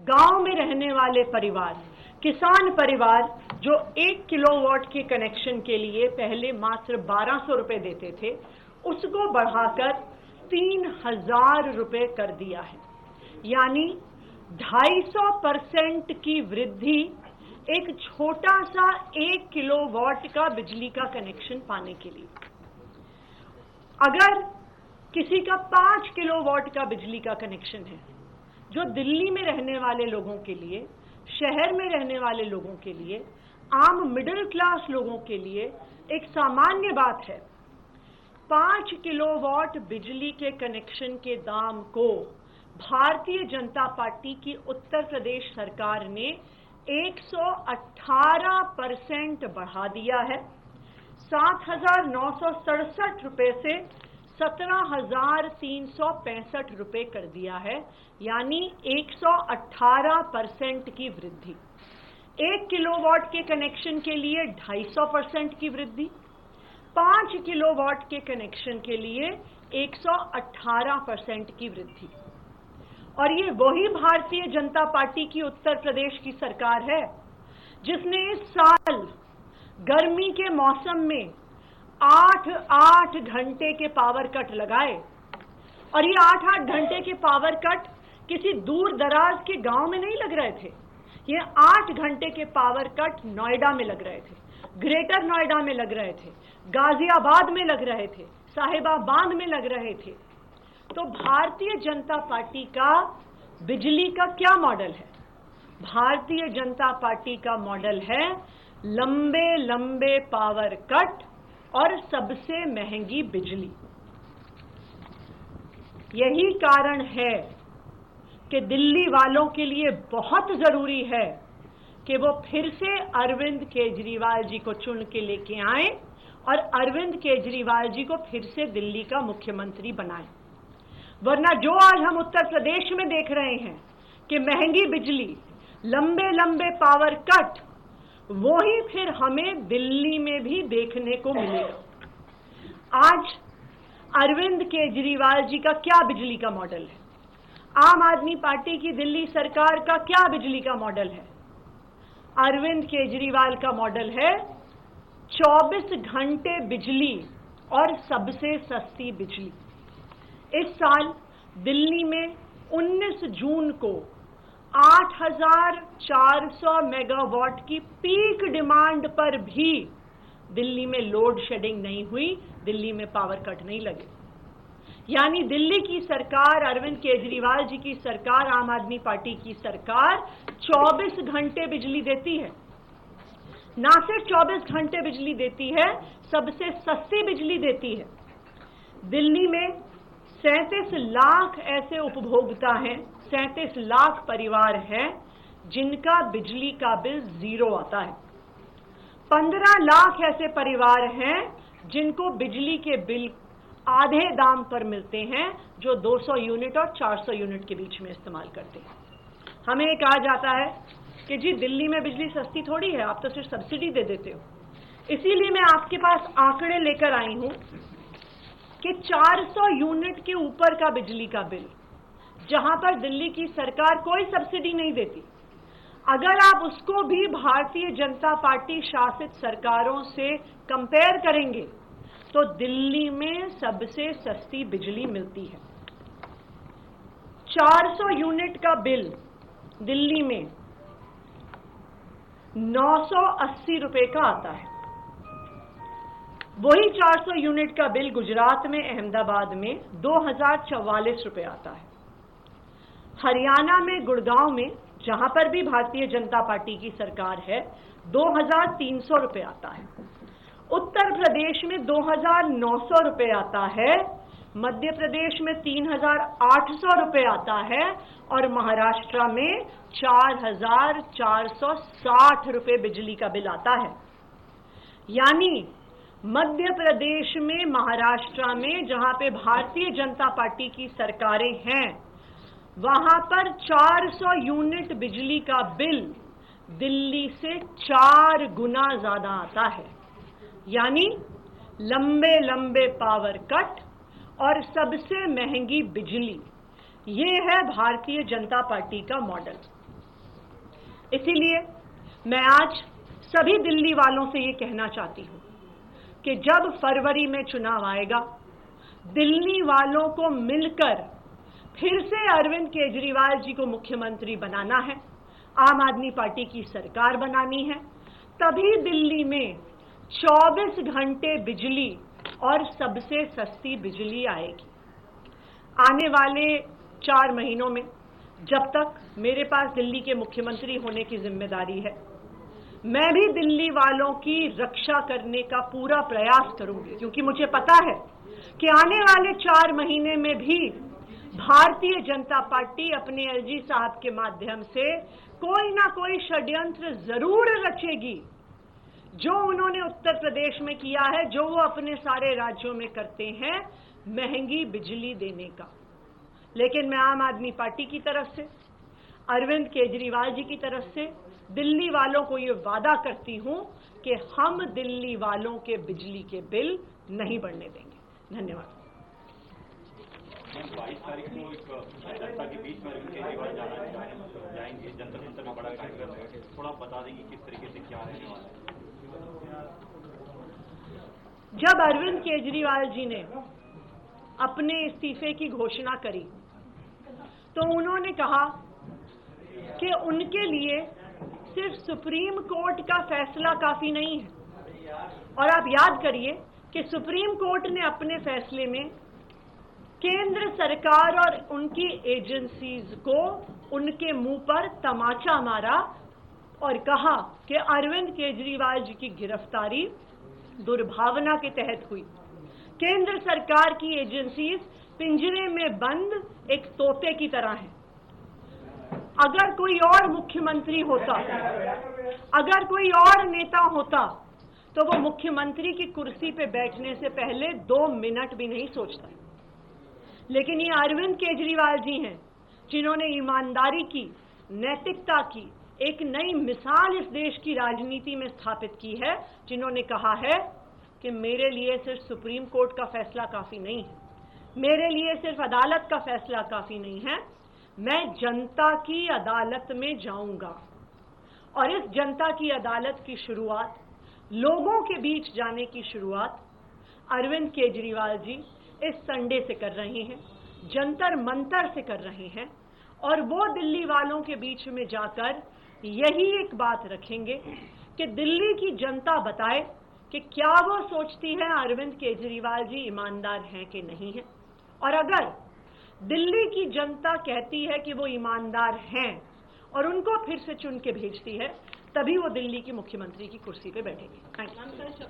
गांव में रहने वाले परिवार, किसान परिवार जो 1 किलोवाट के कनेक्शन के लिए पहले मात्र 1200 रुपए देते थे, उसको बढ़ाकर 3000 रुपए कर दिया है। यानी 250% की वृद्धि एक छोटा सा 1 किलोवाट का बिजली का कनेक्शन पाने के लिए। अगर किसी का 5 किलोवाट का बिजली का कनेक्शन है, जो दिल्ली में रहने वाले लोगों के लिए, शहर में रहने वाले लोगों के लिए, आम मिडिल क्लास लोगों के लिए एक सामान्य बात है। 5 किलोवाट बिजली के कनेक्शन के दाम को भारतीय जनता पार्टी की उत्तर प्रदेश सरकार ने 118% बढ़ा दिया है। 7,967 रुपए से 17,365 रुपए कर दिया है, यानी 118% की वृद्धि। 1 किलोवाट के कनेक्शन के लिए 250% की वृद्धि, 5 किलोवाट के कनेक्शन के लिए 118% की वृद्धि। और ये वही भारतीय जनता पार्टी की उत्तर प्रदेश की सरकार है जिसने इस साल गर्मी के मौसम में 8-8 घंटे के पावर कट लगाए। और ये 8-8 घंटे के पावर कट किसी दूर दराज के गांव में नहीं लग रहे थे। ये 8 घंटे के पावर कट नोएडा में लग रहे थे, ग्रेटर नोएडा में लग रहे थे, गाजियाबाद में लग रहे थे, साहिबाबाद में लग रहे थे। तो भारतीय जनता पार्टी का बिजली का क्या मॉडल है? भारतीय जनता पार्टी का मॉडल है लंबे लंबे पावर कट और सबसे महंगी बिजली। यही कारण है कि दिल्ली वालों के लिए बहुत जरूरी है कि वो फिर से अरविंद केजरीवाल जी को चुन के लेके आए और अरविंद केजरीवाल जी को फिर से दिल्ली का मुख्यमंत्री बनाएं। वरना जो आज हम उत्तर प्रदेश में देख रहे हैं कि महंगी बिजली, लंबे लंबे पावर कट, वो ही फिर हमें दिल्ली में भी देखने को मिलेगा। आज अरविंद केजरीवाल जी का क्या बिजली का मॉडल है? आम आदमी पार्टी की दिल्ली सरकार का क्या बिजली का मॉडल है? अरविंद केजरीवाल का मॉडल है 24 घंटे बिजली और सबसे सस्ती बिजली। इस साल दिल्ली में 19 जून को 8,400 मेगावाट की पीक डिमांड पर भी दिल्ली में लोड शेडिंग नहीं हुई, दिल्ली में पावर कट नहीं लगे। यानी दिल्ली की सरकार, अरविंद केजरीवाल जी की सरकार, आम आदमी पार्टी की सरकार 24 घंटे बिजली देती है। ना सिर्फ 24 घंटे बिजली देती है, सबसे सस्ती बिजली देती है। दिल्ली में 37 लाख ऐसे उपभोक्ता हैं, 37 लाख परिवार हैं जिनका बिजली का बिल 0 आता है। 15 लाख ऐसे परिवार हैं जिनको बिजली के बिल आधे दाम पर मिलते हैं, जो 200 यूनिट और 400 यूनिट के बीच में इस्तेमाल करते हैं। हमें कहा जाता है कि जी दिल्ली में बिजली सस्ती थोड़ी है, आप तो सिर्फ सब्सिडी दे देते हो। इसीलिए मैं आपके पास आंकड़े लेकर आई हूं कि 400 यूनिट के ऊपर का बिजली का बिल, जहां पर दिल्ली की सरकार कोई सब्सिडी नहीं देती, अगर आप उसको भी भारतीय जनता पार्टी शासित सरकारों से कंपेयर करेंगे तो दिल्ली में सबसे सस्ती बिजली मिलती है। 400 यूनिट का बिल दिल्ली में 980 रुपए का आता है। वही 400 यूनिट का बिल गुजरात में, अहमदाबाद में 2044 रुपए आता है। हरियाणा में, गुड़गांव में, जहां पर भी भारतीय जनता पार्टी की सरकार है, 2300 रुपए आता है। उत्तर प्रदेश में 2900 रुपए आता है, मध्य प्रदेश में 3800 रुपए आता है और महाराष्ट्र में 4460 रुपए बिजली का बिल आता है। यानी मध्य प्रदेश में, महाराष्ट्र में, जहां पे भारतीय जनता पार्टी की सरकारें हैं, वहां पर 400 यूनिट बिजली का बिल दिल्ली से 4 गुना ज्यादा आता है। यानी लंबे लंबे पावर कट और सबसे महंगी बिजली, ये है भारतीय जनता पार्टी का मॉडल। इसीलिए मैं आज सभी दिल्ली वालों से ये कहना चाहती हूं कि जब फरवरी में चुनाव आएगा, दिल्ली वालों को मिलकर फिर से अरविंद केजरीवाल जी को मुख्यमंत्री बनाना है, आम आदमी पार्टी की सरकार बनानी है। तभी दिल्ली में 24 घंटे बिजली और सबसे सस्ती बिजली आएगी। आने वाले 4 महीनों में, जब तक मेरे पास दिल्ली के मुख्यमंत्री होने की जिम्मेदारी है, मैं भी दिल्ली वालों की रक्षा करने का पूरा प्रयास करूंगी, क्योंकि मुझे पता है कि आने वाले 4 महीने में भी भारतीय जनता पार्टी अपने एलजी साहब के माध्यम से कोई ना कोई षड्यंत्र जरूर रचेगी। जो उन्होंने उत्तर प्रदेश में किया है, जो वो अपने सारे राज्यों में करते हैं, महंगी बिजली देने का। लेकिन मैं आम आदमी पार्टी की तरफ से, अरविंद केजरीवाल जी की तरफ से दिल्ली वालों को ये वादा करती हूं कि हम दिल्ली वालों के बिजली के बिल नहीं बढ़ने देंगे। धन्यवाद। 22 तारीख को एक जनता के बीच में अरविंद केजरीवाल जाएंगे, जंतर मंतर में बड़ा कार्यक्रम है, थोड़ा बता देंगे किस तरीके से क्या रहने वाला है। जब अरविंद केजरीवाल जी ने अपने इस्तीफे की घोषणा करी तो उन्होंने कहा कि उनके लिए सिर्फ सुप्रीम कोर्ट का फैसला काफी नहीं है। और आप याद करिए कि सुप्रीम कोर्ट ने अपने फैसले में केंद्र सरकार और उनकी एजेंसीज को उनके मुंह पर तमाचा मारा और कहा कि अरविंद केजरीवाल जी की गिरफ्तारी दुर्भावना के तहत हुई। केंद्र सरकार की एजेंसीज पिंजरे में बंद एक तोते की तरह हैं। अगर कोई और मुख्यमंत्री होता, अगर कोई और नेता होता, तो वो मुख्यमंत्री की कुर्सी पे बैठने से पहले 2 मिनट भी नहीं सोचता। लेकिन ये अरविंद केजरीवाल जी हैं जिन्होंने ईमानदारी की, नैतिकता की एक नई मिसाल इस देश की राजनीति में स्थापित की है, जिन्होंने कहा है कि मेरे लिए सिर्फ सुप्रीम कोर्ट का फैसला काफी नहीं है, मेरे लिए सिर्फ अदालत का फैसला काफी नहीं है, मैं जनता की अदालत में जाऊंगा। और इस जनता की अदालत की शुरुआत, लोगों के बीच जाने की शुरुआत अरविंद केजरीवाल जी इस संडे से कर रहे हैं, जंतर मंतर से कर रहे हैं। और वो दिल्ली वालों के बीच में जाकर यही एक बात रखेंगे कि दिल्ली की जनता बताए कि क्या वो सोचती है अरविंद केजरीवाल जी ईमानदार हैं कि नहीं है। और अगर दिल्ली की जनता कहती है कि वो ईमानदार हैं और उनको फिर से चुन के भेजती है, तभी वो दिल्ली की मुख्यमंत्री की कुर्सी पे बैठेंगे। Thank you.